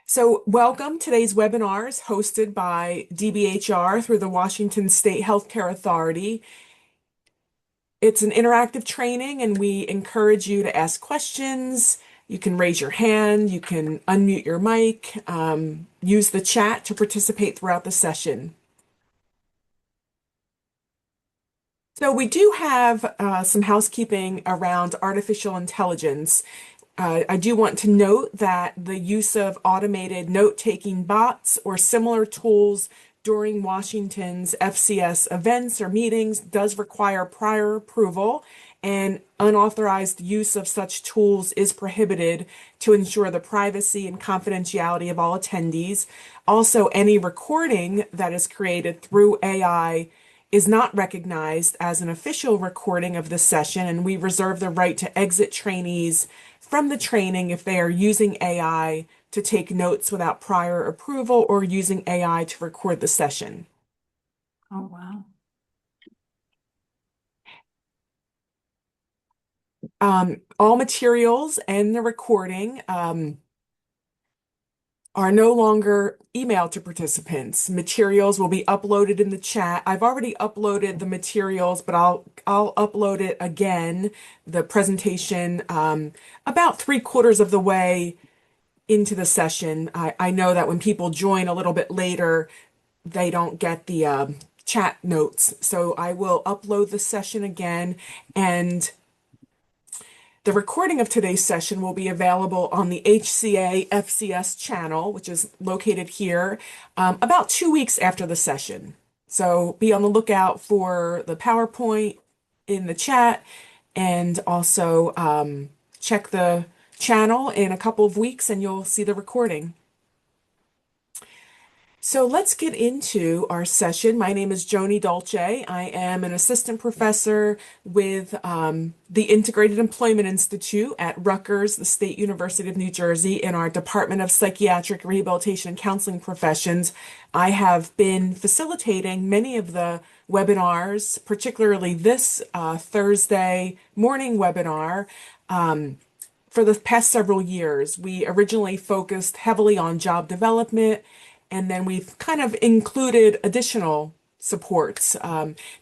So, welcome. Today's webinar is hosted by DBHR through the Washington State Healthcare Authority. It's an interactive training, and we encourage you to ask questions. You can raise your hand, you can unmute your mic, use the chat to participate throughout the session. So, we do have some housekeeping around artificial intelligence. I do want to note that the use of automated note-taking bots or similar tools during Washington's FCS events or meetings does require prior approval, and unauthorized use of such tools is prohibited to ensure the privacy and confidentiality of all attendees. Also, any recording that is created through AI is not recognized as an official recording of the session, and we reserve the right to exit trainees from the training if they are using AI to take notes without prior approval or using AI to record the session. Oh, wow. All materials and the recording are no longer emailed to participants. Materials will be uploaded in the chat. I've already uploaded the materials, but I'll upload it again, the presentation, about 3/4 of the way into the session. I know that when people join a little bit later, they don't get the chat notes. So I will upload the session again, and the recording of today's session will be available on the HCA FCS channel, which is located here, about 2 weeks after the session. So be on the lookout for the PowerPoint in the chat, and also check the channel in a couple of weeks and you'll see the recording. So let's get into our session. My name is Joni Dolce. I am an assistant professor with the Integrated Employment Institute at Rutgers, the State University of New Jersey, in our Department of Psychiatric Rehabilitation and Counseling Professions. I have been facilitating many of the webinars, particularly this Thursday morning webinar. For the past several years, we originally focused heavily on job development, and then we've kind of included additional supports.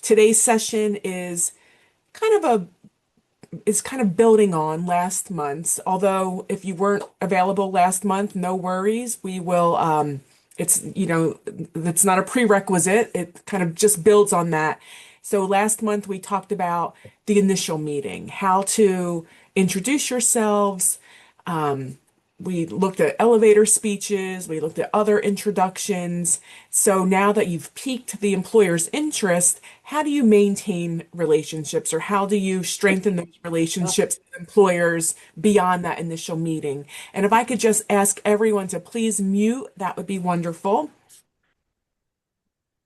Today's session is kind of building on last month's. Although if you weren't available last month, no worries. We will. It's not a prerequisite. It kind of just builds on that. So last month we talked about the initial meeting, how to introduce yourselves. We looked at elevator speeches, we looked at other introductions. So now that you've piqued the employer's interest, how do you maintain relationships, or how do you strengthen those relationships with employers beyond that initial meeting? And if I could just ask everyone to please mute, that would be wonderful.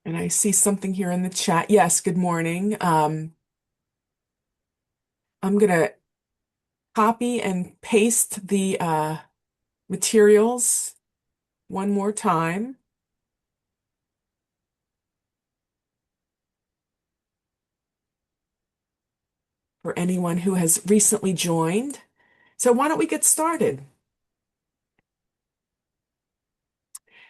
And I see something here in the chat. Yes, good morning. I'm gonna copy and paste the materials one more time for anyone who has recently joined. So why don't we get started?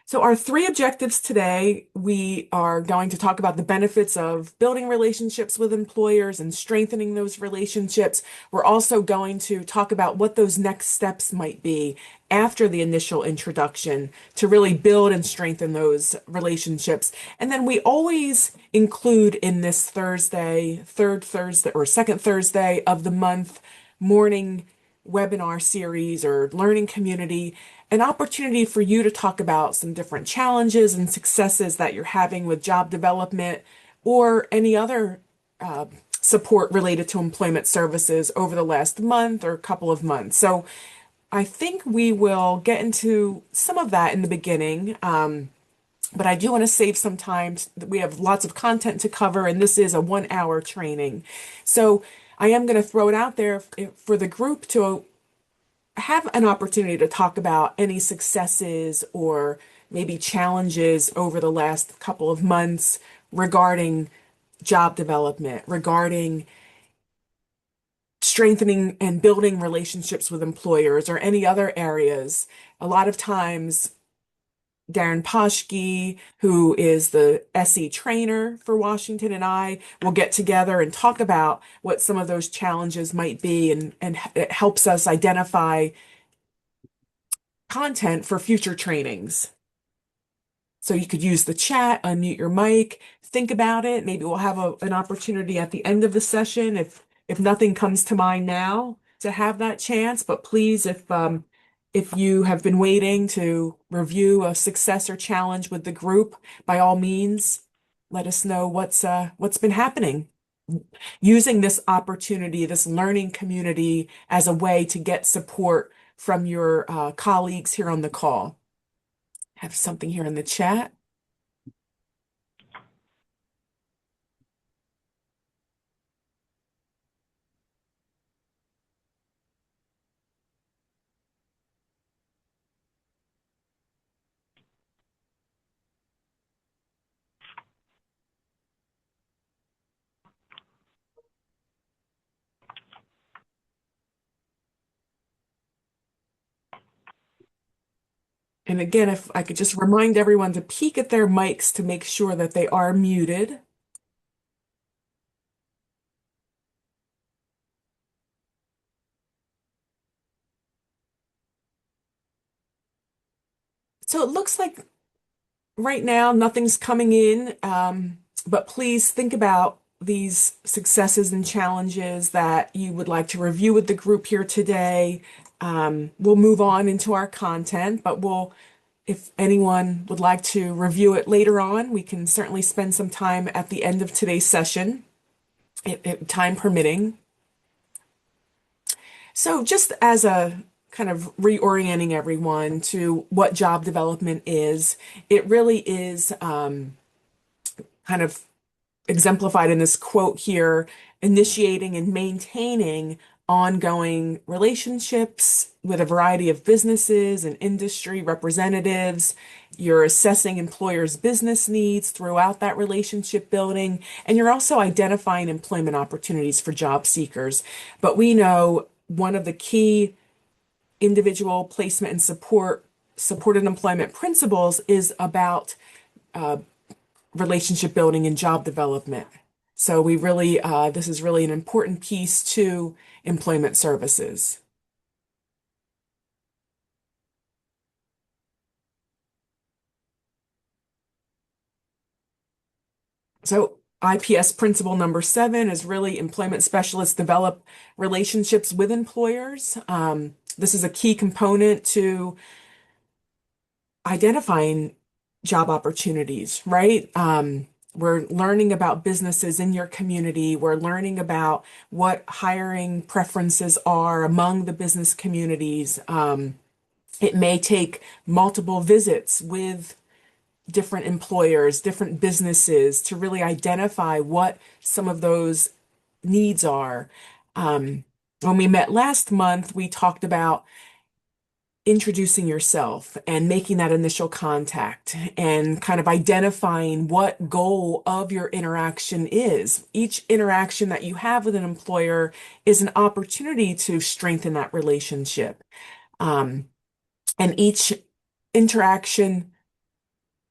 So our three objectives today, we are going to talk about the benefits of building relationships with employers and strengthening those relationships. We're also going to talk about what those next steps might be after the initial introduction to really build and strengthen those relationships. And then we always include in this Thursday, third Thursday or second Thursday of the month morning webinar series or learning community, an opportunity for you to talk about some different challenges and successes that you're having with job development or any other support related to employment services over the last month or couple of months. So I think we will get into some of that in the beginning. But I do want to save some time. We have lots of content to cover, and this is a 1 hour training. So I am going to throw it out there for the group to have an opportunity to talk about any successes or maybe challenges over the last couple of months regarding job development, regarding strengthening and building relationships with employers or any other areas. A lot of times, Darren Poshke, who is the SE trainer for Washington, and I will get together and talk about what some of those challenges might be, and it helps us identify content for future trainings. So you could use the chat, unmute your mic, think about it. Maybe we'll have an opportunity at the end of the session if nothing comes to mind now to have that chance. But please, if you have been waiting to review a success or challenge with the group, by all means, let us know what's been happening. Using this opportunity, this learning community as a way to get support from your colleagues here on the call. Have something here in the chat. And again, if I could just remind everyone to peek at their mics to make sure that they are muted. So it looks like right now nothing's coming in, but please think about these successes and challenges that you would like to review with the group here today. We'll move on into our content, but if anyone would like to review it later on, we can certainly spend some time at the end of today's session, time permitting. So just as a kind of reorienting everyone to what job development is, it really is kind of exemplified in this quote here, initiating and maintaining ongoing relationships with a variety of businesses and industry representatives. You're assessing employers' business needs throughout that relationship building, and you're also identifying employment opportunities for job seekers. But we know one of the key individual placement and supported employment principles is about relationship building and job development. So we really, this is really an important piece to employment services. So IPS principle number 7 is really employment specialists develop relationships with employers. This is a key component to identifying job opportunities, right? We're learning about businesses in your community. We're learning about what hiring preferences are among the business communities. It may take multiple visits with different employers, different businesses to really identify what some of those needs are. When we met last month, we talked about introducing yourself and making that initial contact and kind of identifying what goal of your interaction is. Each interaction that you have with an employer is an opportunity to strengthen that relationship. And each interaction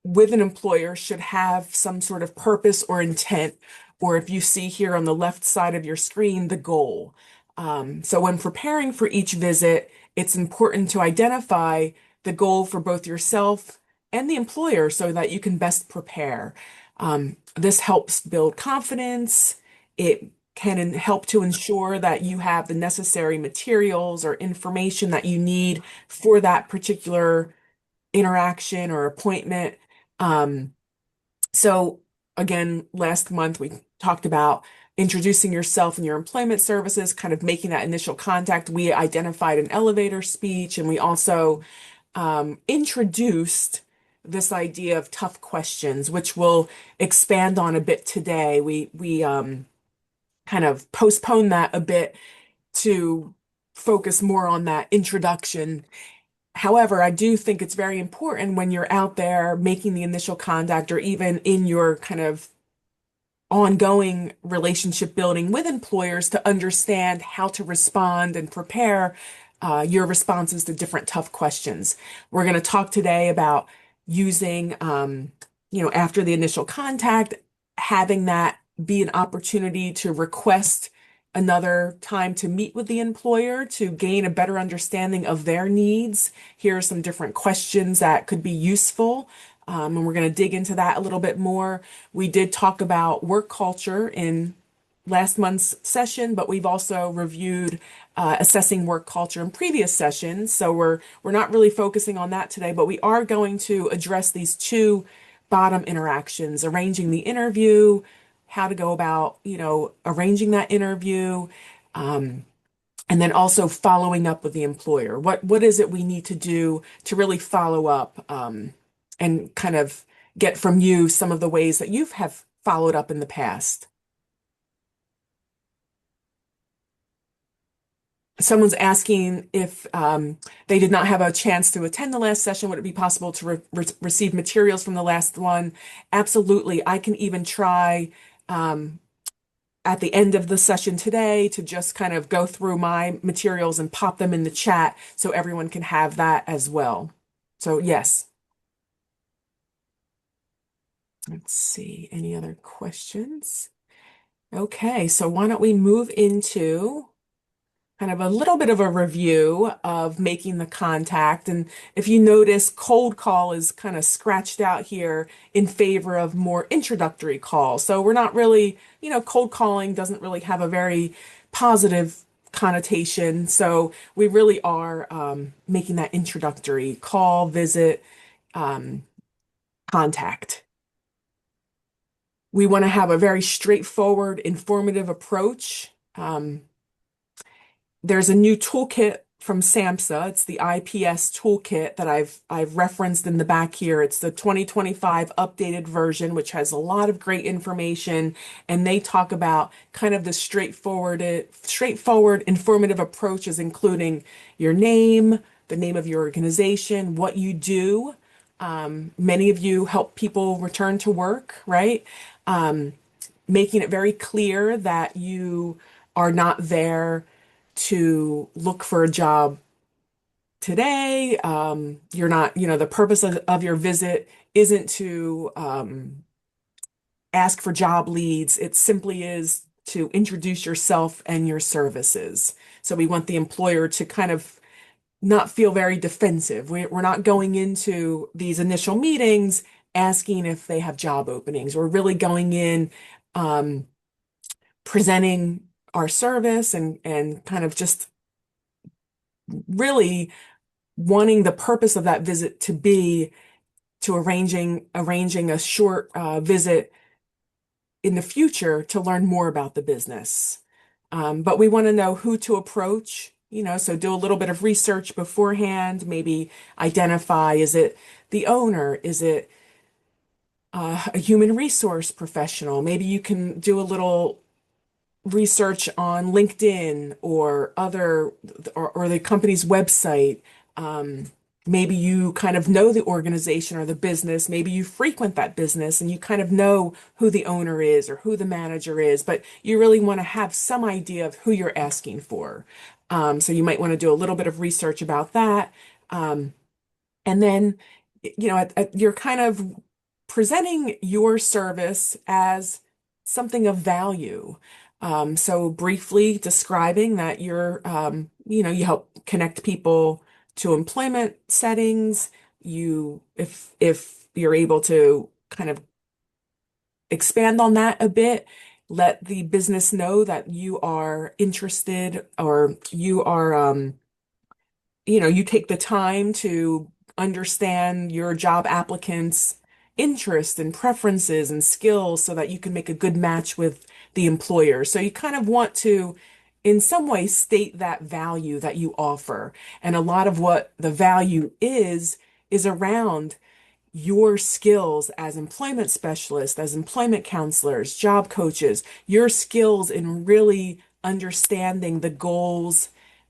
with an employer should have some sort of purpose or intent, or if you see here on the left side of your screen, the goal. So when preparing for each visit, it's important to identify the goal for both yourself and the employer so that you can best prepare. This helps build confidence. It can help to ensure that you have the necessary materials or information that you need for that particular interaction or appointment. Um, so again, last month we talked about introducing yourself and your employment services, kind of making that initial contact. We identified an elevator speech, and we also introduced this idea of tough questions, which we'll expand on a bit today. We kind of postponed that a bit to focus more on that introduction. However, I do think it's very important when you're out there making the initial contact or even in your kind of ongoing relationship building with employers to understand how to respond and prepare your responses to different tough questions. We're going to talk today about using, after the initial contact, having that be an opportunity to request another time to meet with the employer to gain a better understanding of their needs. Here are some different questions that could be useful. And we're going to dig into that a little bit more. We did talk about work culture in last month's session, but we've also reviewed assessing work culture in previous sessions. So we're not really focusing on that today, but we are going to address these two bottom interactions, arranging the interview, how to go about, arranging that interview, and then also following up with the employer. What is it we need to do to really follow up, and kind of get from you some of the ways that you have followed up in the past? Someone's asking if they did not have a chance to attend the last session, would it be possible to receive materials from the last one? Absolutely. I can even try at the end of the session today to just kind of go through my materials and pop them in the chat so everyone can have that as well. So, yes. Let's see. Any other questions? Okay, so why don't we move into kind of a little bit of a review of making the contact. And if you notice, cold call is kind of scratched out here in favor of more introductory call. So we're not really, cold calling doesn't really have a very positive connotation. So we really are making that introductory call, visit, um, contact. We want to have a very straightforward, informative approach. There's a new toolkit from SAMHSA. It's the IPS toolkit that I've referenced in the back here. It's the 2025 updated version, which has a lot of great information, and they talk about kind of the straightforward, informative approaches, including your name, the name of your organization, what you do. Many of you help people return to work, right? Making it very clear that you are not there to look for a job today. You're not, the purpose of your visit isn't to ask for job leads. It simply is to introduce yourself and your services. So we want the employer to kind of not feel very defensive. We're not going into these initial meetings asking if they have job openings. We're really going in, um, presenting our service and kind of just really wanting the purpose of that visit to be to arranging a short visit in the future to learn more about the business. But we want to know who to approach, so do a little bit of research beforehand, maybe identify, is it the owner? Is it a human resource professional? Maybe you can do a little research on LinkedIn or or the company's website. Um, Maybe you kind of know the organization or the business. Maybe you frequent that business and you kind of know who the owner is or who the manager is, but you really want to have some idea of who you're asking for. So you might want to do a little bit of research about that. Um, and then, you're kind of presenting your service as something of value. So briefly describing that you help connect people to employment settings. If you're able to kind of expand on that a bit, let the business know that you are interested or you take the time to understand your job applicant's interests and preferences and skills so that you can make a good match with the employer. So you kind of want to, in some way, state that value that you offer. And a lot of what the value is around your skills as employment specialists, as employment counselors, job coaches, your skills in really understanding the goals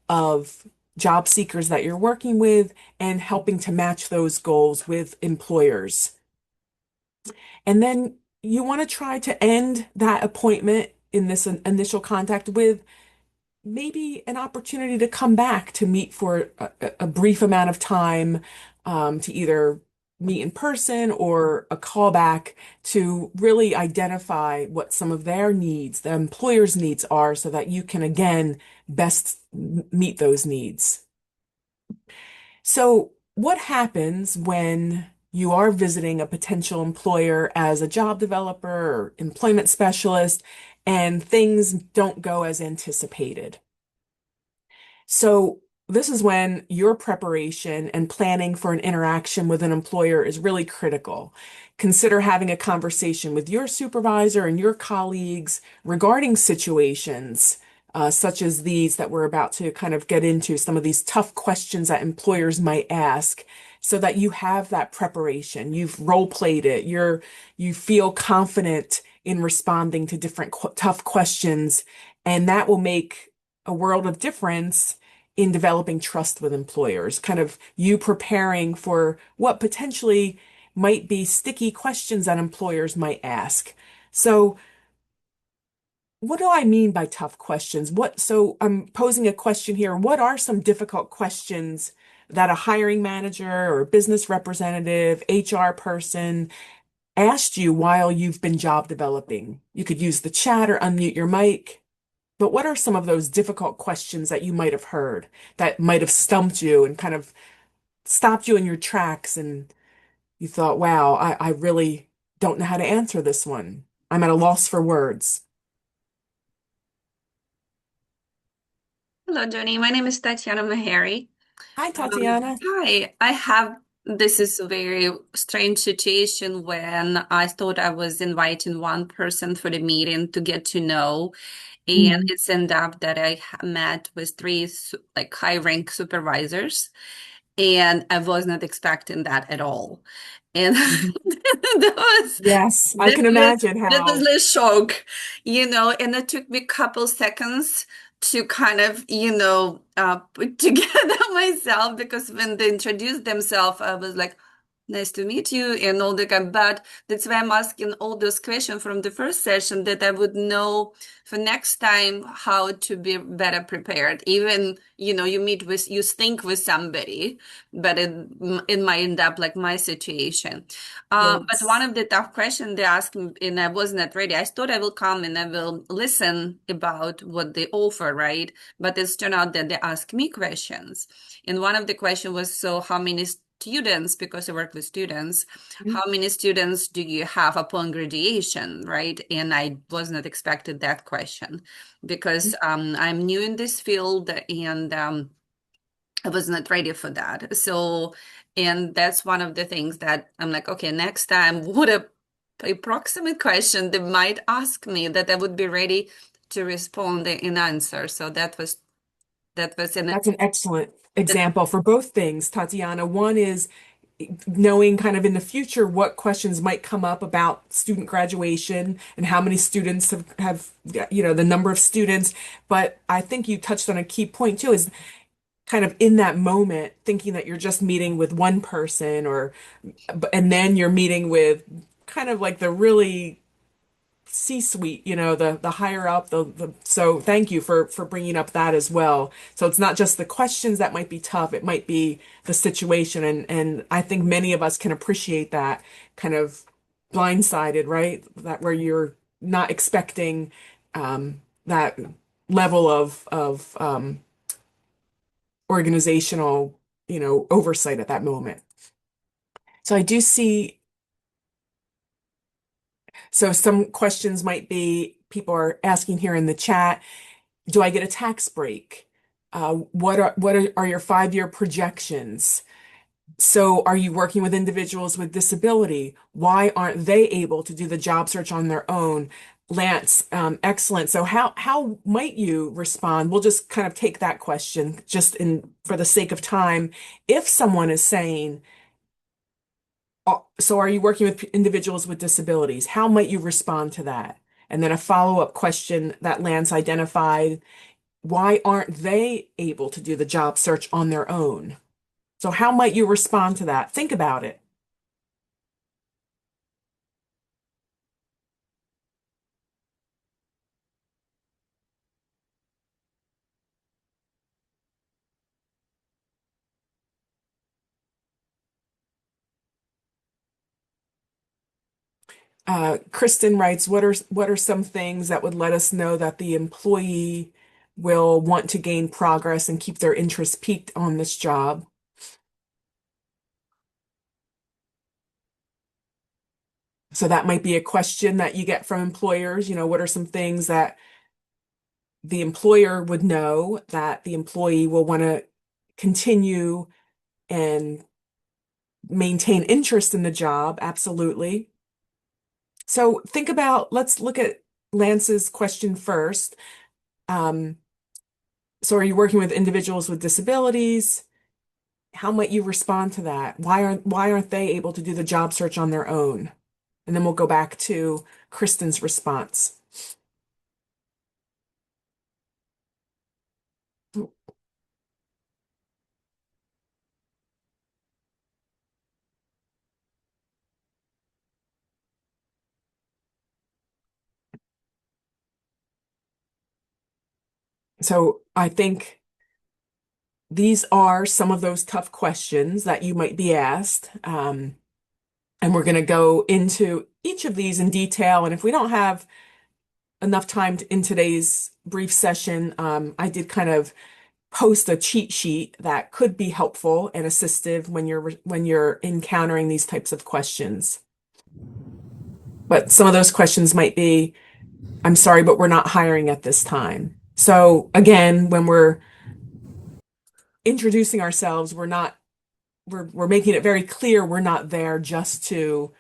of job seekers that you're working with and helping to match those goals with employers. And then you want to try to end that appointment in this initial contact with maybe an opportunity to come back to meet for a brief amount of time, to either meet in person or a callback to really identify what some of their needs, the employer's needs are, so that you can again best meet those needs. So, what happens when you are visiting a potential employer as a job developer or employment specialist and things don't go as anticipated? So this is when your preparation and planning for an interaction with an employer is really critical. Consider having a conversation with your supervisor and your colleagues regarding situations such as these that we're about to kind of get into, some of these tough questions that employers might ask, so that you have that preparation. You've role played it. You feel confident in responding to different tough questions, and that will make a world of difference in developing trust with employers, kind of you preparing for what potentially might be sticky questions that employers might ask. So, what do I mean by tough questions? So I'm posing a question here. What are some difficult questions that a hiring manager or a business representative, HR person asked you while you've been job developing? You could use the chat or unmute your mic. But what are some of those difficult questions that you might have heard that might have stumped you and kind of stopped you in your tracks and you thought, wow, I really don't know how to answer this one. I'm at a loss for words. Hello, Jenny. My name is Tatiana Mahari. Hi, Tatiana. Hi, I have this is a very strange situation when I thought I was inviting one person for the meeting to get to know, and Mhm. it's ended up that I met with three like high rank supervisors, and I was not expecting that at all. And Mhm. that was Yes, I that can was imagine that was how. a shock, and it took me a couple seconds to kind of, put together myself because when they introduced themselves, I was like, nice to meet you, and all the kind. But that's why I'm asking all those questions from the first session that I would know for next time how to be better prepared. Even, you think with somebody, but it might end up like my situation. But one Yes. of the tough questions they asked me, and I was not ready. I thought I will come and I will listen about what they offer, right? But it's turned out that they ask me questions. And one of the questions was, so how many students, because I work with students, how many students do you have upon graduation, right? And I was not expected that question because I'm new in this field, and I was not ready for that. So, and that's one of the things that I'm like, okay, next time, what a approximate question they might ask me that I would be ready to respond in answer. So that was in That's an excellent that. example for both things, Tatiana. One is knowing kind of in the future what questions might come up about student graduation and how many students have the number of students. But I think you touched on a key point too, is kind of in that moment thinking that you're just meeting with one person and then you're meeting with kind of like the really C-suite, the higher up, so thank you for bringing up that as well. So it's not just the questions that might be tough, it might be the situation, and I think many of us can appreciate that kind of blindsided, right? That where you're not expecting that level of organizational, oversight at that moment. So I do see, so some questions might be people are asking here in the chat. Do I get a tax break? What are your 5-year projections? So are you working with individuals with disability? Why aren't they able to do the job search on their own? Lance, excellent. So how might you respond? We'll just kind of take that question just in for the sake of time. If someone is saying, so are you working with individuals with disabilities? How might you respond to that? And then a follow-up question that Lance identified, why aren't they able to do the job search on their own? So how might you respond to that? Think about it. Kristen writes, what are some things that would let us know that the employee will want to gain progress and keep their interest peaked on this job? So that might be a question that you get from employers. What are some things that the employer would know that the employee will want to continue and maintain interest in the job? Absolutely. So let's look at Lance's question first. Um, so are you working with individuals with disabilities? How might you respond to that? Why aren't they able to do the job search on their own? And then we'll go back to Kristen's response. So I think these are some of those tough questions that you might be asked. And we're going to go into each of these in detail. And if we don't have enough time in today's brief session, I did kind of post a cheat sheet that could be helpful and assistive when you're encountering these types of questions. But some of those questions might be, I'm sorry, but we're not hiring at this time. So again, when we're introducing ourselves, we're making it very clear we're not there just to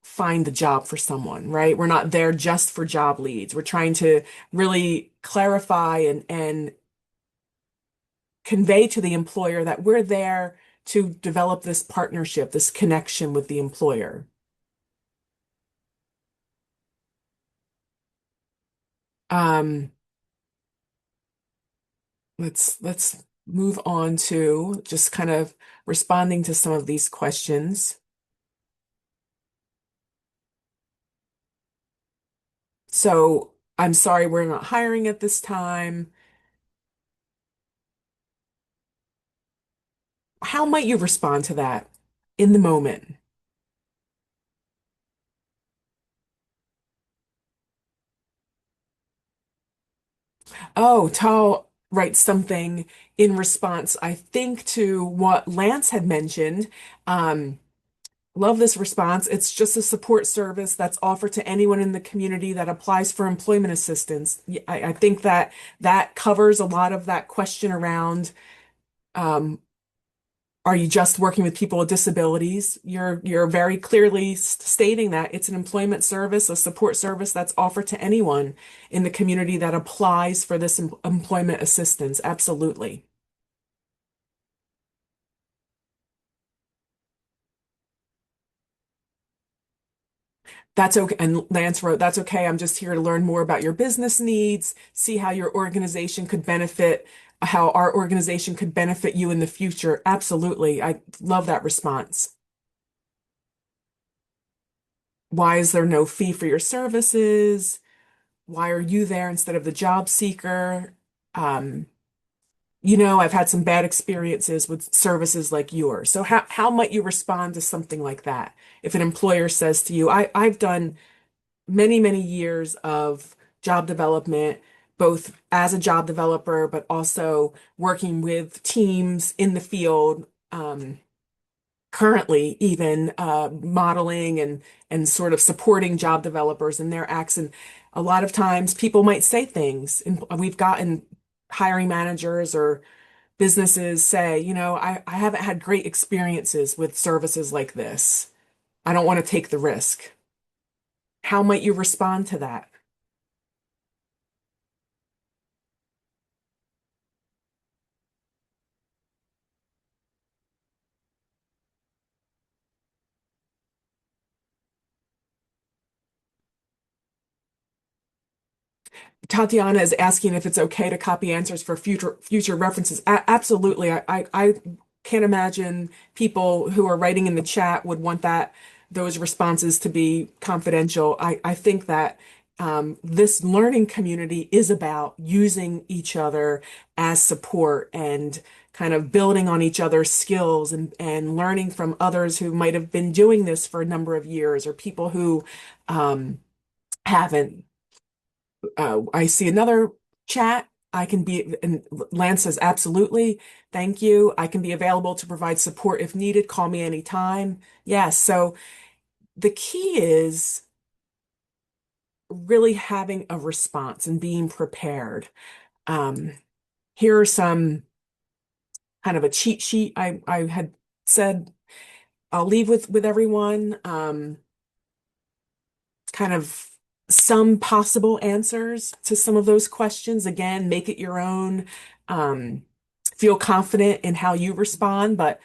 find the job for someone, right? We're not there just for job leads. We're trying to really clarify and convey to the employer that we're there to develop this partnership, this connection with the employer. Um, let's move on to just kind of responding to some of these questions. So I'm sorry, we're not hiring at this time. How might you respond to that in the moment? Oh, Tal writes something in response, I think, to what Lance had mentioned. Um, Love this response. It's just a support service that's offered to anyone in the community that applies for employment assistance. I think that that covers a lot of that question around, um, are you just working with people with disabilities? You're very clearly stating that it's an employment service, a support service that's offered to anyone in the community that applies for this employment assistance. Absolutely. That's okay. And Lance wrote, that's okay. I'm just here to learn more about your business needs, see how our organization could benefit you in the future. Absolutely. I love that response. Why is there no fee for your services? Why are you there instead of the job seeker? Um, I've had some bad experiences with services like yours. So how might you respond to something like that? If an employer says to you, I've done many, many years of job development, both as a job developer, but also working with teams in the field, currently even modeling and sort of supporting job developers in their acts. And a lot of times people might say things, and we've gotten hiring managers or businesses say, I haven't had great experiences with services like this. I don't want to take the risk. How might you respond to that? Tatiana is asking if it's okay to copy answers for future references. Absolutely. I can't imagine people who are writing in the chat would want those responses to be confidential. I think that this learning community is about using each other as support and kind of building on each other's skills and learning from others who might have been doing this for a number of years or people who haven't. I see another chat. I can be, and Lance says, absolutely. Thank you. I can be available to provide support if needed. Call me anytime. Yes. So the key is really having a response and being prepared. Um, Here are some kind of a cheat sheet I had said I'll leave with everyone. Kind of some possible answers to some of those questions. Again, make it your own. Um, feel confident in how you respond, but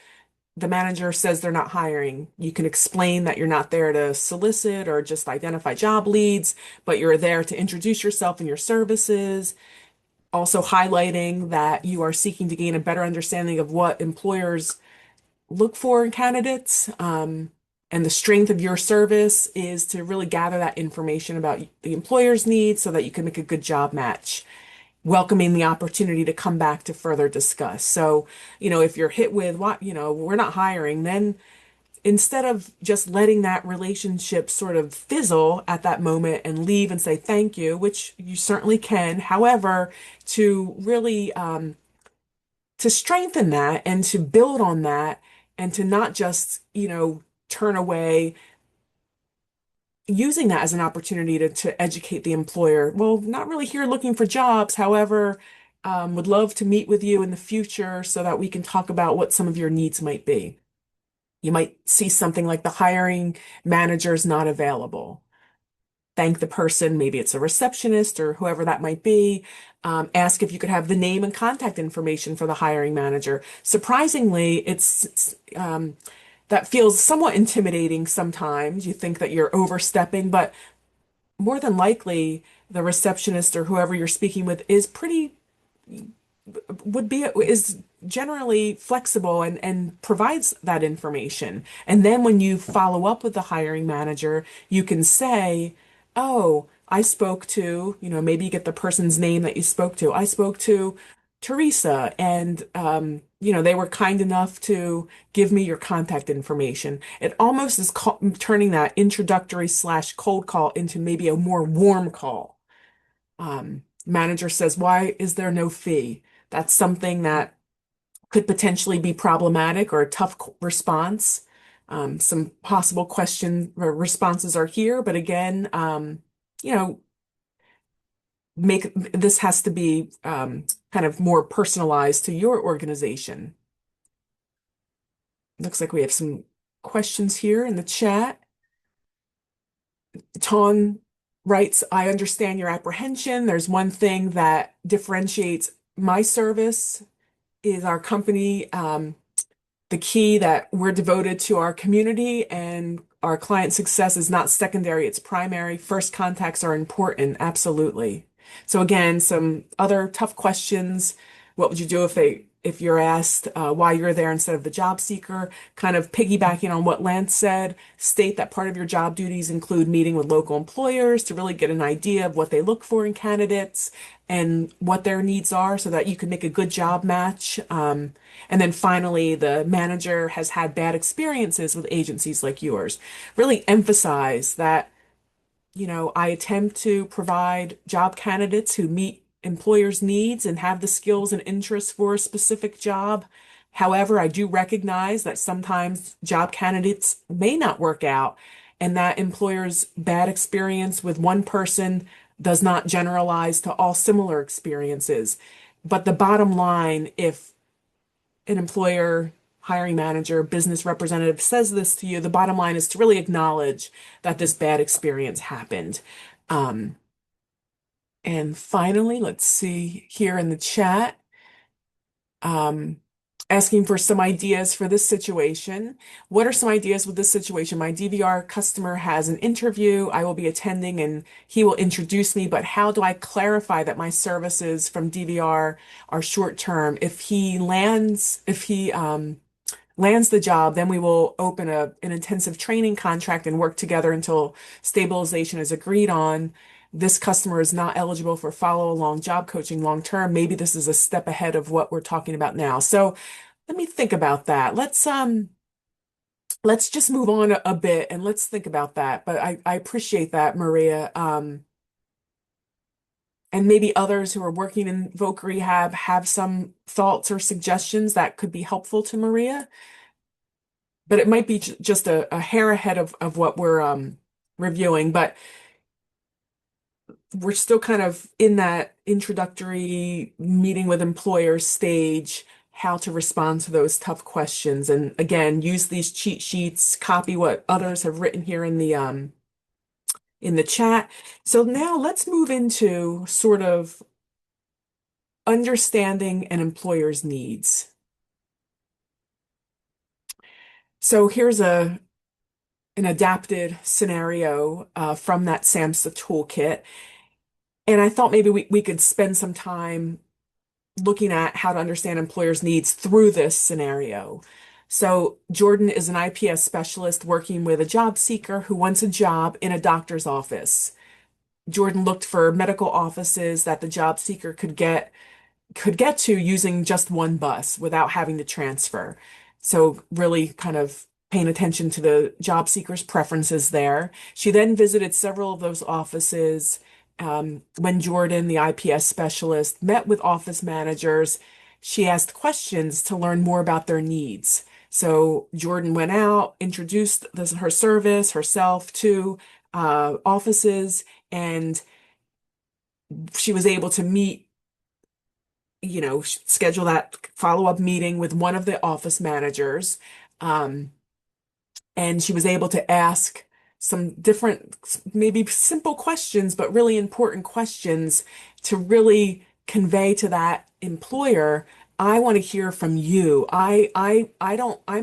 the manager says they're not hiring. You can explain that you're not there to solicit or just identify job leads, but you're there to introduce yourself and your services. Also highlighting that you are seeking to gain a better understanding of what employers look for in candidates. And the strength of your service is to really gather that information about the employer's needs so that you can make a good job match, welcoming the opportunity to come back to further discuss. So, if you're hit with what, we're not hiring, then instead of just letting that relationship sort of fizzle at that moment and leave and say thank you, which you certainly can, however, to really to strengthen that and to build on that and to not just, turn away, using that as an opportunity to educate the employer. Well, not really here looking for jobs. However, would love to meet with you in the future so that we can talk about what some of your needs might be. You might see something like the hiring manager is not available. Thank the person, maybe it's a receptionist or whoever that might be. Ask if you could have the name and contact information for the hiring manager. Surprisingly, that feels somewhat intimidating sometimes. You think that you're overstepping, but more than likely, the receptionist or whoever you're speaking with is generally flexible and provides that information. And then when you follow up with the hiring manager, you can say, oh, I spoke to, maybe you get the person's name that you spoke to. I spoke to Teresa, and they were kind enough to give me your contact information. It almost is turning that introductory slash cold call into maybe a more warm call. Manager says, why is there no fee? That's something that could potentially be problematic or a tough response. Some possible question or responses are here, but again, you know, make this has to be kind of more personalized to your organization. Looks like we have some questions here in the chat. Ton writes, I understand your apprehension. There's one thing that differentiates my service is our company, the key that we're devoted to our community and our client success is not secondary, it's primary. First contacts are important, absolutely. So again, some other tough questions. What would you do if you're asked why you're there instead of the job seeker? Kind of piggybacking on what Lance said, state that part of your job duties include meeting with local employers to really get an idea of what they look for in candidates and what their needs are so that you can make a good job match. And then finally, the manager has had bad experiences with agencies like yours. Really emphasize that, I attempt to provide job candidates who meet employers' needs and have the skills and interests for a specific job. However, I do recognize that sometimes job candidates may not work out and that employers' bad experience with one person does not generalize to all similar experiences. But the bottom line, if an employer, hiring manager, business representative says this to you, the bottom line is to really acknowledge that this bad experience happened. Um, and finally, let's see here in the chat, um, asking for some ideas for this situation. What are some ideas with this situation? My DVR customer has an interview I will be attending and he will introduce me, but how do I clarify that my services from DVR are short term? If he lands the job, then we will open an intensive training contract and work together until stabilization is agreed on. this customer is not eligible for follow along job coaching long term. Maybe this is a step ahead of what we're talking about now. So let me think about that. Let's just move on a bit and let's think about that. But I appreciate that, Maria. And maybe others who are working in voc rehab have some thoughts or suggestions that could be helpful to Maria. But it might be just a hair ahead of what we're reviewing. But we're still kind of in that introductory meeting with employers stage, how to respond to those tough questions. And again, use these cheat sheets, copy what others have written here in the chat. So now let's move into sort of understanding an employer's needs. So here's an adapted scenario from that SAMHSA toolkit. And I thought maybe we could spend some time looking at how to understand employers' needs through this scenario. So Jordan is an IPS specialist working with a job seeker who wants a job in a doctor's office. Jordan looked for medical offices that the job seeker could get to using just one bus without having to transfer. So really kind of paying attention to the job seeker's preferences there. She then visited several of those offices. When Jordan, the IPS specialist, met with office managers, she asked questions to learn more about their needs. So Jordan went out, introduced her service, herself to offices, and she was able to meet, schedule that follow-up meeting with one of the office managers. Um, and she was able to ask some different, maybe simple questions, but really important questions to really convey to that employer, I want to hear from you. I'm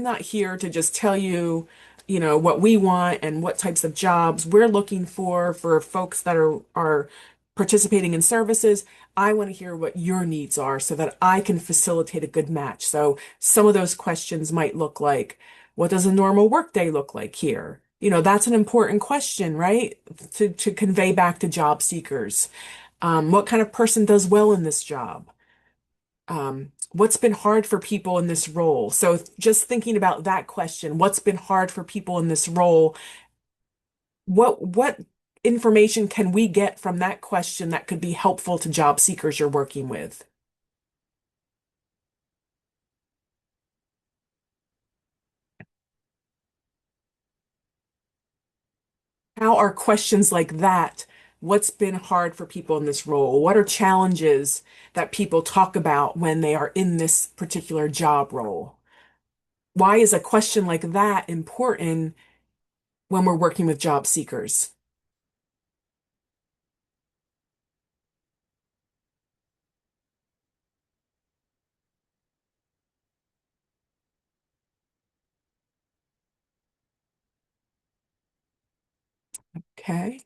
not here to just tell you, what we want and what types of jobs we're looking for folks that are participating in services. I want to hear what your needs are so that I can facilitate a good match. So some of those questions might look like, what does a normal workday look like here? That's an important question, right? To convey back to job seekers. What kind of person does well in this job? What's been hard for people in this role? So just thinking about that question, what's been hard for people in this role? What information can we get from that question that could be helpful to job seekers you're working with? How are questions like that? What's been hard for people in this role? What are challenges that people talk about when they are in this particular job role? Why is a question like that important when we're working with job seekers? Okay.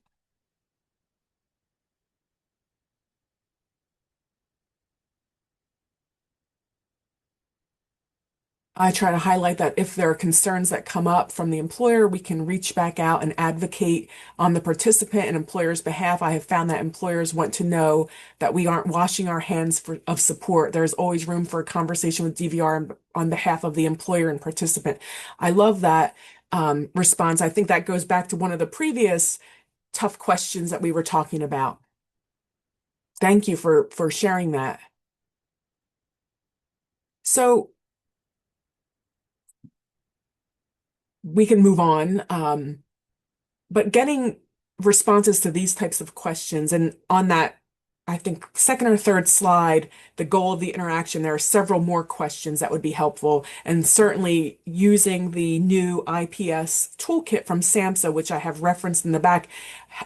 I try to highlight that if there are concerns that come up from the employer, we can reach back out and advocate on the participant and employer's behalf. I have found that employers want to know that we aren't washing our hands of support. There's always room for a conversation with DVR on behalf of the employer and participant. I love that response. I think that goes back to one of the previous tough questions that we were talking about. Thank you for sharing that. So we can move on. But getting responses to these types of questions, and on that, I think second or third slide, the goal of the interaction, there are several more questions that would be helpful. And certainly using the new IPS toolkit from SAMHSA, which I have referenced in the back,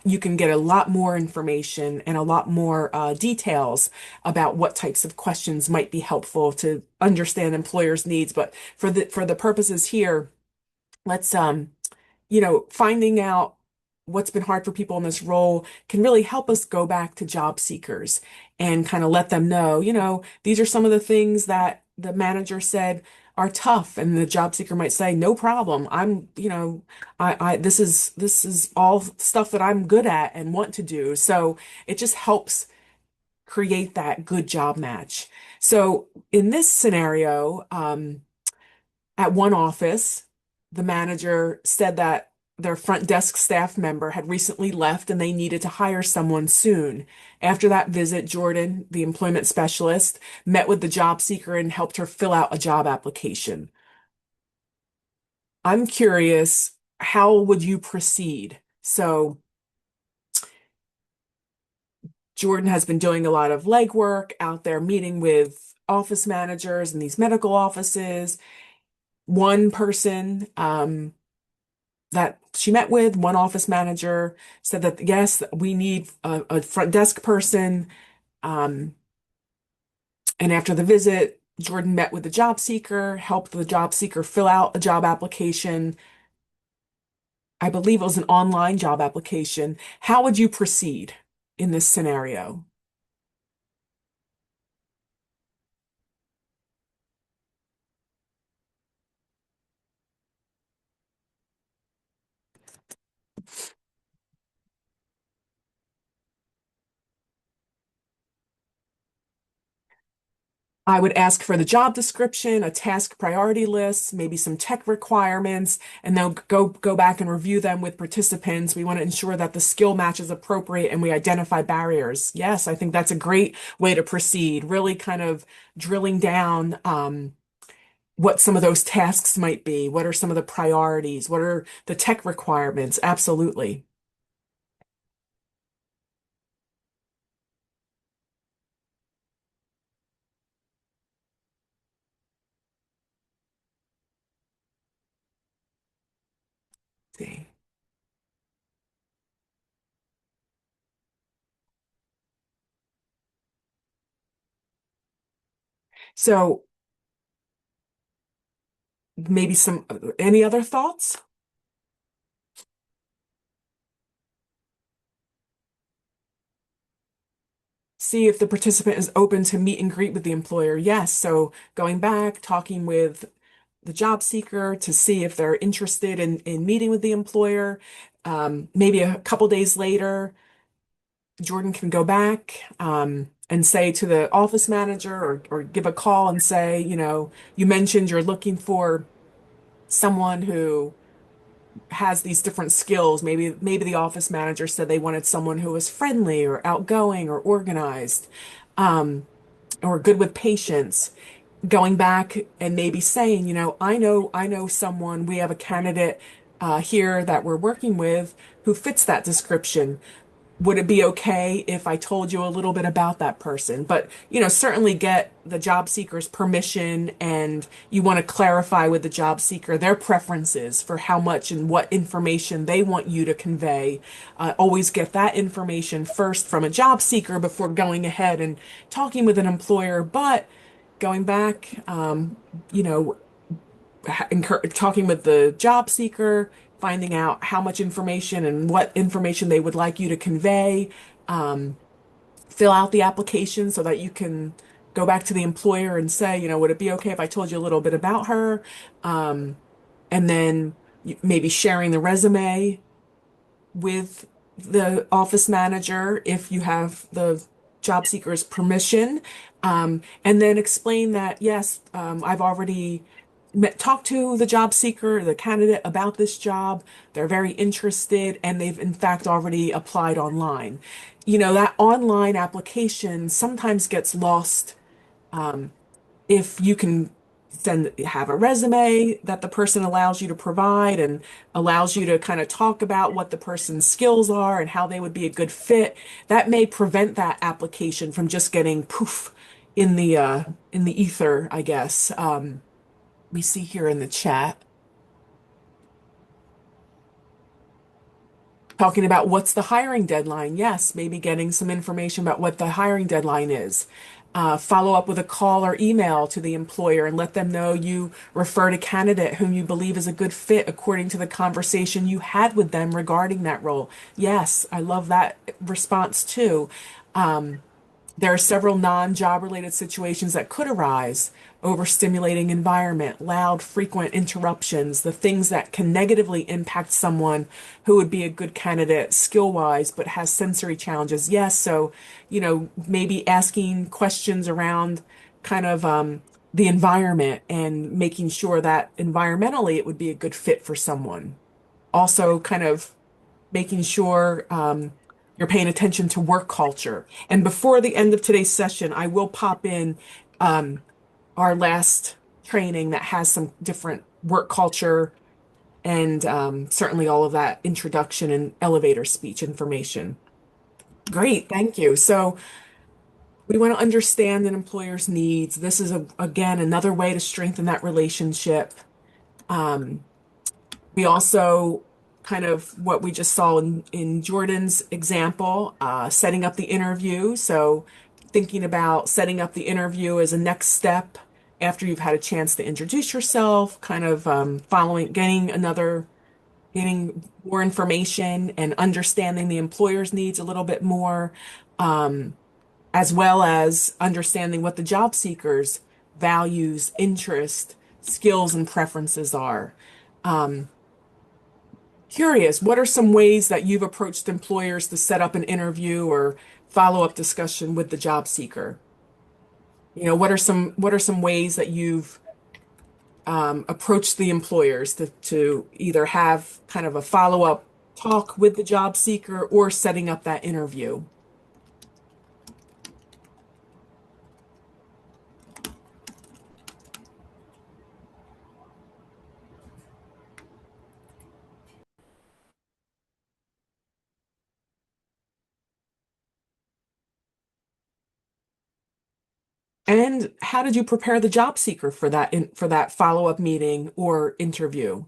you can get a lot more information and a lot more details about what types of questions might be helpful to understand employers' needs. But for the purposes here, let's finding out what's been hard for people in this role can really help us go back to job seekers and kind of let them know, these are some of the things that the manager said are tough, and the job seeker might say, no problem. This is all stuff that I'm good at and want to do. So it just helps create that good job match. So in this scenario, at one office, the manager said that their front desk staff member had recently left and they needed to hire someone soon. After that visit, Jordan, the employment specialist, met with the job seeker and helped her fill out a job application. I'm curious, how would you proceed? So, Jordan has been doing a lot of legwork out there, meeting with office managers in these medical offices. One person, that she met with, one office manager, said that yes, we need a front desk person. Um, and after the visit, Jordan met with the job seeker, helped the job seeker fill out a job application. I believe it was an online job application. How would you proceed in this scenario? I would ask for the job description, a task priority list, maybe some tech requirements, and then go back and review them with participants. We want to ensure that the skill match is appropriate and we identify barriers. Yes, I think that's a great way to proceed. Really kind of drilling down what some of those tasks might be. What are some of the priorities? What are the tech requirements? Absolutely. See. So maybe any other thoughts? See if the participant is open to meet and greet with the employer. Yes. So going back, talking with the job seeker to see if they're interested in meeting with the employer. Maybe a couple days later, Jordan can go back and say to the office manager or give a call and say, you mentioned you're looking for someone who has these different skills. Maybe the office manager said they wanted someone who was friendly or outgoing or organized, or good with patience. Going back and maybe saying, I know someone, we have a candidate here that we're working with who fits that description. Would it be okay if I told you a little bit about that person? But, certainly get the job seeker's permission, and you want to clarify with the job seeker their preferences for how much and what information they want you to convey. Always get that information first from a job seeker before going ahead and talking with an employer. But going back, you know, talking with the job seeker, finding out how much information and what information they would like you to convey, um, fill out the application so that you can go back to the employer and say, would it be okay if I told you a little bit about her? And then maybe sharing the resume with the office manager if you have the job seeker's permission, and then explain that, yes, I've already talked to the job seeker, the candidate about this job. They're very interested and they've in fact already applied online. That online application sometimes gets lost if you can have a resume that the person allows you to provide and allows you to kind of talk about what the person's skills are and how they would be a good fit, that may prevent that application from just getting poof in the ether, I guess. We see here in the chat talking about what's the hiring deadline. Yes, maybe getting some information about what the hiring deadline is. Follow up with a call or email to the employer and let them know you referred a candidate whom you believe is a good fit according to the conversation you had with them regarding that role. Yes, I love that response too. There are several non-job related situations that could arise, overstimulating environment, loud, frequent interruptions, the things that can negatively impact someone who would be a good candidate skill-wise but has sensory challenges. Yes, so, maybe asking questions around kind of the environment and making sure that environmentally it would be a good fit for someone. Also, kind of making sure you're paying attention to work culture. And before the end of today's session, I will pop in our last training that has some different work culture and certainly all of that introduction and elevator speech information. Great, thank you. So we want to understand an employer's needs. This is again another way to strengthen that relationship. Um, We also kind of what we just saw in Jordan's example, setting up the interview. So thinking about setting up the interview as a next step after you've had a chance to introduce yourself, kind of getting more information and understanding the employer's needs a little bit more, as well as understanding what the job seeker's values, interests, skills, and preferences are. Curious, what are some ways that you've approached employers to set up an interview or follow-up discussion with the job seeker? What are some ways that you've approached the employers to either have kind of a follow-up talk with the job seeker or setting up that interview? And how did you prepare the job seeker for that follow-up meeting or interview?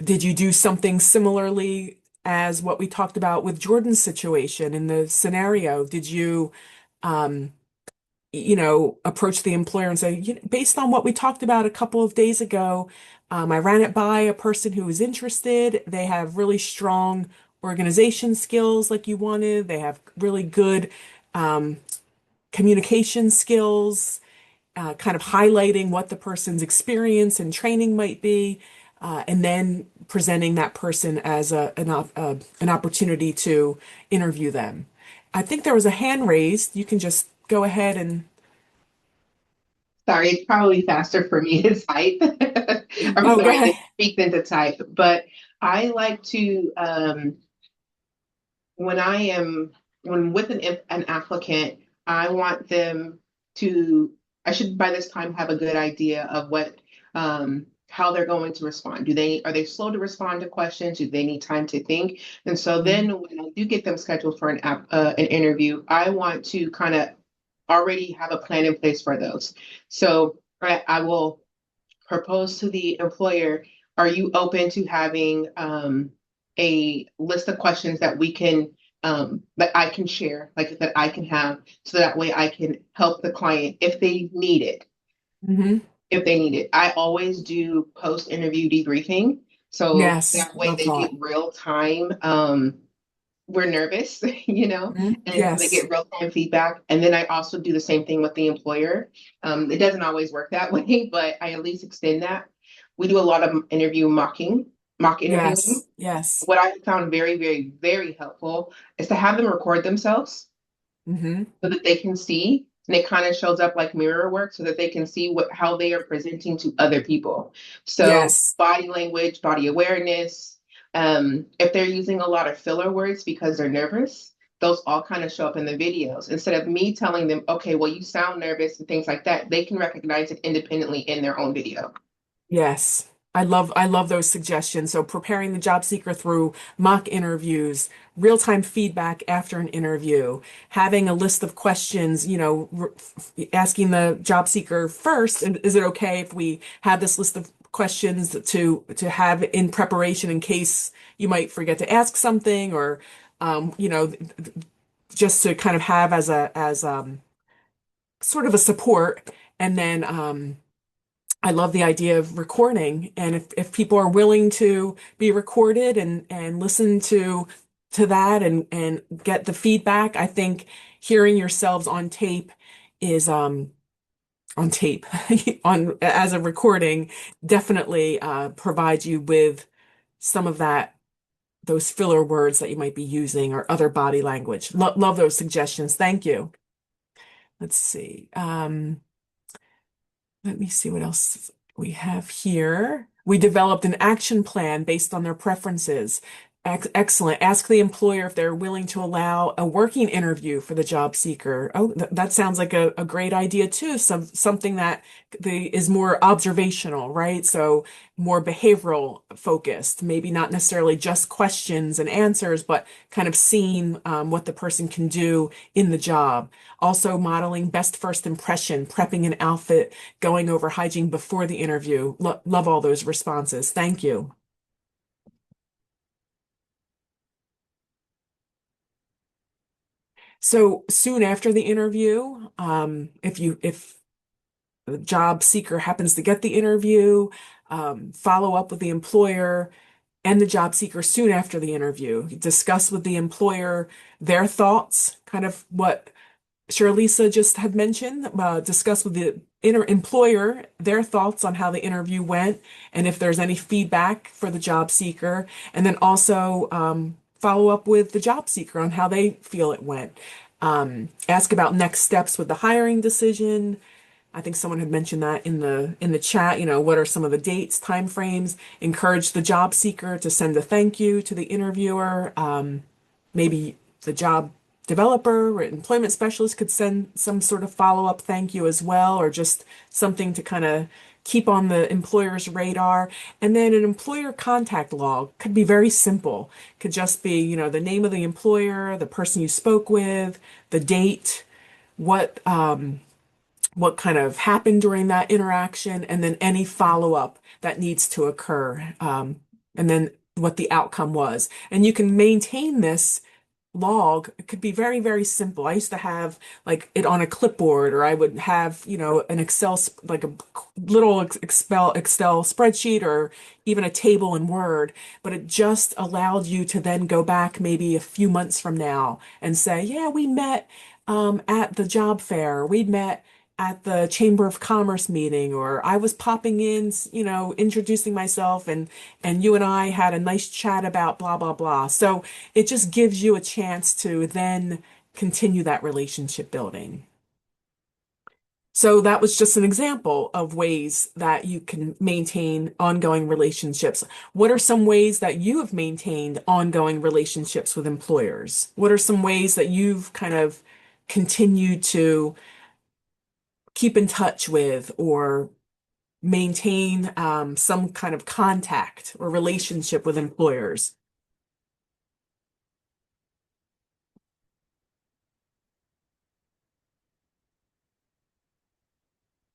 Did you do something similarly as what we talked about with Jordan's situation in the scenario? Did you, um, approach the employer and say, based on what we talked about a couple of days ago, I ran it by a person who was interested. They have really strong organization skills like you wanted. They have really good um, communication skills, kind of highlighting what the person's experience and training might be, and then presenting that person as an opportunity to interview them. I think there was a hand raised. You can just go ahead and, Sorry, it's probably faster for me to type. I'm oh, go sorry, to ahead. speak than to type. But I like to, when I am when with an applicant, I want them to. I should by this time have a good idea of what how they're going to respond. Are they slow to respond to questions? Do they need time to think? And so then Mhm. when I do get them scheduled for an interview, I want to kind of already have a plan in place for those. So I will propose to the employer, are you open to having a list of questions that we can that I can share, like that I can have, so that way I can help the client if they need it. Hmm. If they need it, I always do post-interview debriefing, so Yes, that way love they get that. real time. We're nervous, Mhm. and so they Yes, get real time feedback. And then I also do the same thing with the employer. It doesn't always work that way, but I at least extend that. We do a lot of mock interviewing. yes, yes. What I found very, very, very helpful is to have them record themselves Hmm. so that they can see. And it kind of shows up like mirror work so that they can see how they are presenting to other people. So Yes, body language, body awareness. If they're using a lot of filler words because they're nervous, those all kind of show up in the videos. Instead of me telling them, okay, well, you sound nervous and things like that, they can recognize it independently in their own video. yes. I love those suggestions. So preparing the job seeker through mock interviews, real-time feedback after an interview, having a list of questions, asking the job seeker first, is it okay if we have this list of questions to have in preparation in case you might forget to ask something or just to kind of have as sort of a support and then I love the idea of recording, and if people are willing to be recorded and listen to that and get the feedback, I think hearing yourselves on tape is on tape on as a recording definitely provides you with some of that those filler words that you might be using or other body language. Love those suggestions. Thank you. Let's see. Let me see what else we have here. We developed an action plan based on their preferences. Excellent. Ask the employer if they're willing to allow a working interview for the job seeker. Oh, that sounds like a great idea too. Something that is more observational, right? So more behavioral focused, maybe not necessarily just questions and answers, but kind of seeing what the person can do in the job. Also modeling best first impression, prepping an outfit, going over hygiene before the interview. Love all those responses. Thank you. So soon after the interview, if the job seeker happens to get the interview, follow up with the employer and the job seeker soon after the interview. Discuss with the employer their thoughts, kind of what Shirlisa just had mentioned, discuss with the employer their thoughts on how the interview went and if there's any feedback for the job seeker, and then also follow up with the job seeker on how they feel it went. Ask about next steps with the hiring decision. I think someone had mentioned that in the chat, what are some of the dates, time frames? Encourage the job seeker to send a thank you to the interviewer. Maybe the job developer or employment specialist could send some sort of follow-up thank you as well, or just something to kind of keep on the employer's radar. And then an employer contact log could be very simple. Could just be, the name of the employer, the person you spoke with, the date, what what kind of happened during that interaction, and then any follow-up that needs to occur, and then what the outcome was. And you can maintain this log. It could be very, very simple. I used to have like it on a clipboard, or I would have, an like a little Excel spreadsheet, or even a table in Word, but it just allowed you to then go back maybe a few months from now and say, yeah, we met at the job fair. We met at the Chamber of Commerce meeting, or I was popping in, introducing myself, and you and I had a nice chat about blah blah blah. So it just gives you a chance to then continue that relationship building. So that was just an example of ways that you can maintain ongoing relationships. What are some ways that you have maintained ongoing relationships with employers? What are some ways that you've kind of continued to keep in touch with or maintain some kind of contact or relationship with employers?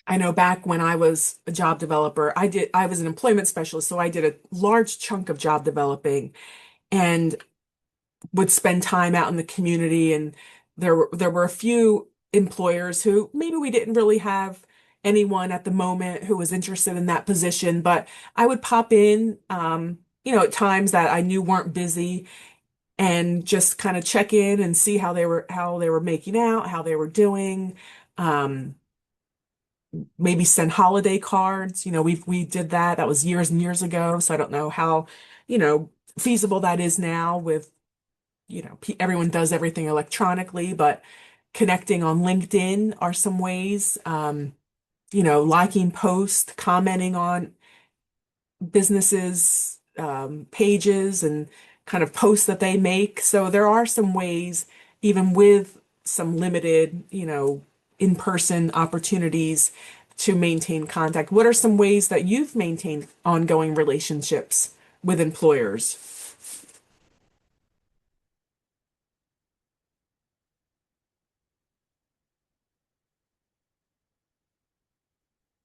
I know back when I was a job developer, I was an employment specialist, so I did a large chunk of job developing and would spend time out in the community. And there were a few employers who maybe we didn't really have anyone at the moment who was interested in that position, but I would pop in, at times that I knew weren't busy, and just kind of check in and see how they were making out, how they were doing. Um, Maybe send holiday cards. We did that. That was years and years ago, so I don't know how, feasible that is now with, everyone does everything electronically, but connecting on LinkedIn are some ways. Liking posts, commenting on businesses, pages and kind of posts that they make. So there are some ways, even with some limited, in-person opportunities to maintain contact. What are some ways that you've maintained ongoing relationships with employers?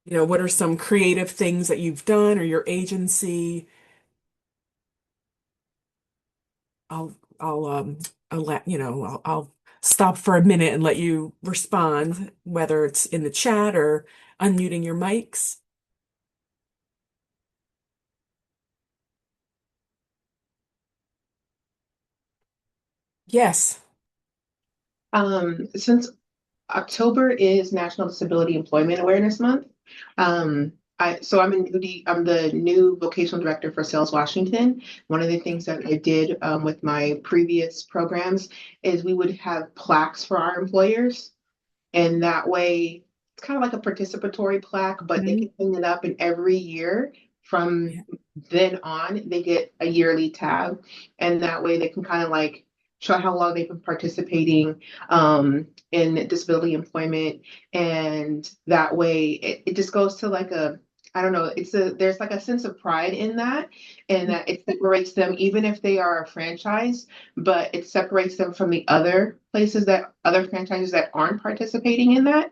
What are some creative things that you've done or your agency? I'll stop for a minute and let you respond, whether it's in the chat or unmuting your mics. Yes. Since October is National Disability Employment Awareness Month. I'm the new vocational director for Sales Washington. One of the things that I did with my previous programs is we would have plaques for our employers. And that way, it's kind of like a participatory plaque, but they Mhm. can hang it up, and every year from Yeah. then on, they get a yearly tab. And that way, they can kind of like show how long they've been participating in disability employment. And that way, it just goes to like I don't know, there's like a sense of pride in that, and that it separates them, even if they are a franchise, but it separates them from the other franchises that aren't participating in that.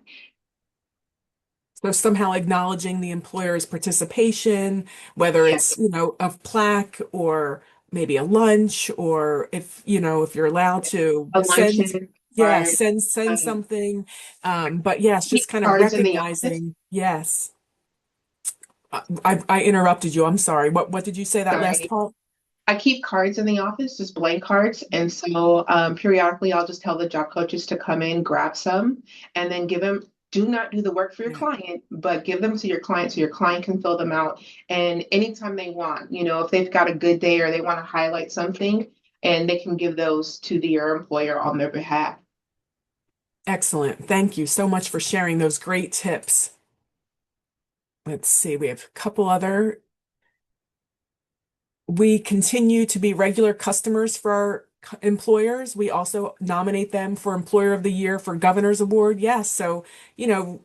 So somehow acknowledging the employer's participation, whether Yeah, it's, a plaque or maybe a lunch, or if you're allowed to a send, luncheon yeah, or send um, something. But yes, keep just kind of cards in the office. recognizing, yes. I interrupted you. I'm sorry. What did you say that last Sorry. part? I keep cards in the office, just blank cards. And so periodically I'll just tell the job coaches to come in, grab some, and then give them, do not do the work for your Yeah, client, but give them to your client so your client can fill them out. And anytime they want, if they've got a good day or they want to highlight something, and they can give those to their employer on their behalf. excellent. Thank you so much for sharing those great tips. Let's see, we have a couple other. We continue to be regular customers for our employers. We also nominate them for Employer of the Year for Governor's Award. Yes, so, you know,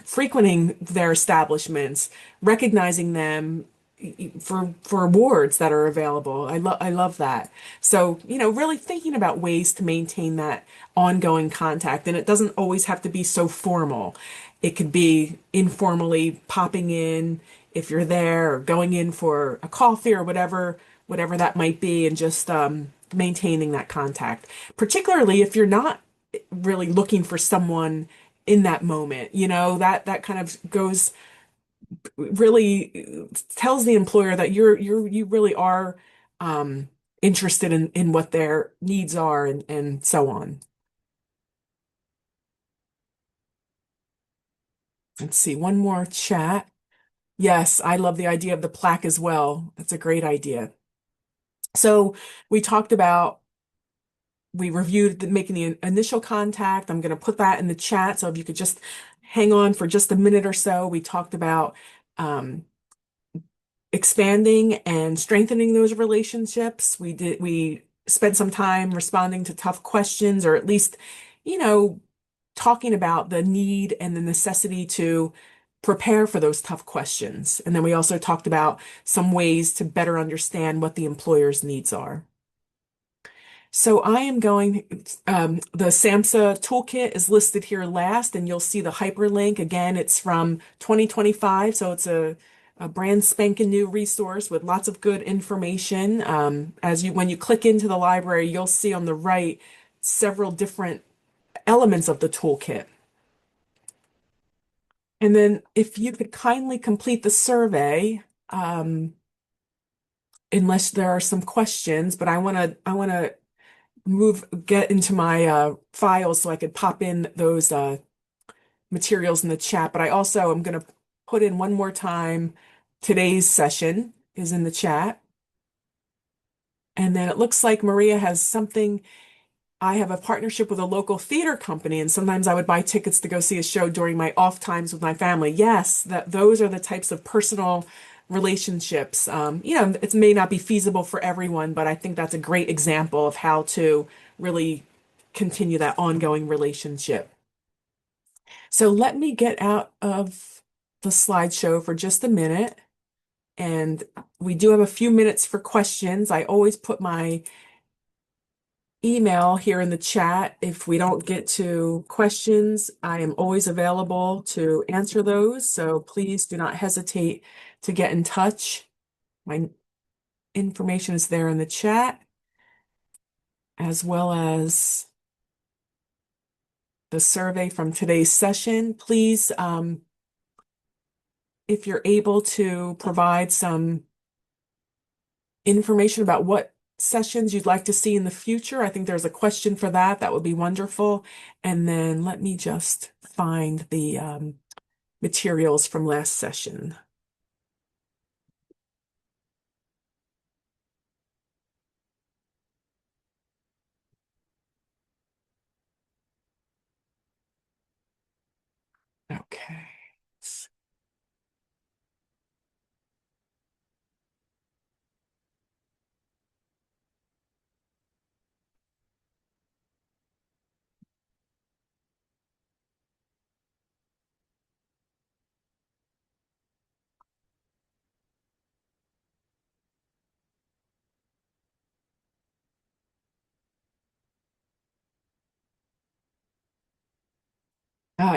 frequenting their establishments, recognizing them for awards that are available. I love that. So, really thinking about ways to maintain that ongoing contact, and it doesn't always have to be so formal. It could be informally popping in if you're there, or going in for a coffee or whatever that might be, and just maintaining that contact. Particularly if you're not really looking for someone in that moment, that kind of goes really tells the employer that you really are interested in what their needs are, and so on. Let's see, one more chat. Yes, I love the idea of the plaque as well. That's a great idea. So we talked about, we reviewed making the initial contact. I'm going to put that in the chat. So if you could just hang on for just a minute or so. We talked about um, expanding and strengthening those relationships. We spent some time responding to tough questions, or at least, you know, talking about the need and the necessity to prepare for those tough questions. And then we also talked about some ways to better understand what the employer's needs are. So I am the SAMHSA toolkit is listed here last, and you'll see the hyperlink. Again, it's from 2025, so it's a brand spanking new resource with lots of good information. When you click into the library, you'll see on the right several different elements of the toolkit. And then if you could kindly complete the survey, unless there are some questions, but I want to get into my files so I could pop in those materials in the chat. But I also am going to put in one more time, today's session is in the chat. And then it looks like Maria has something. I have a partnership with a local theater company, and sometimes I would buy tickets to go see a show during my off times with my family. Yes, those are the types of personal relationships. It may not be feasible for everyone, but I think that's a great example of how to really continue that ongoing relationship. So let me get out of the slideshow for just a minute, and we do have a few minutes for questions. I always put my email here in the chat. If we don't get to questions, I am always available to answer those. So please do not hesitate to get in touch. My information is there in the chat, as well as the survey from today's session. Please, if you're able to provide some information about what sessions you'd like to see in the future. I think there's a question for that. That would be wonderful. And then let me just find the materials from last session. Okay.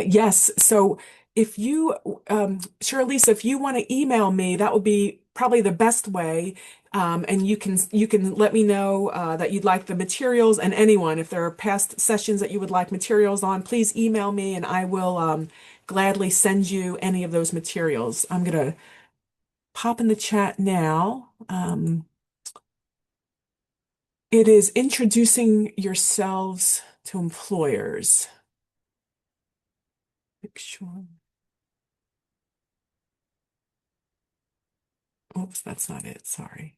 Yes. So if you, Lisa, if you want to email me, that would be probably the best way. And you can let me know that you'd like the materials, and anyone, if there are past sessions that you would like materials on, please email me and I will gladly send you any of those materials. I'm gonna pop in the chat now. It is introducing yourselves to employers. Make sure. Oops, that's not it. Sorry.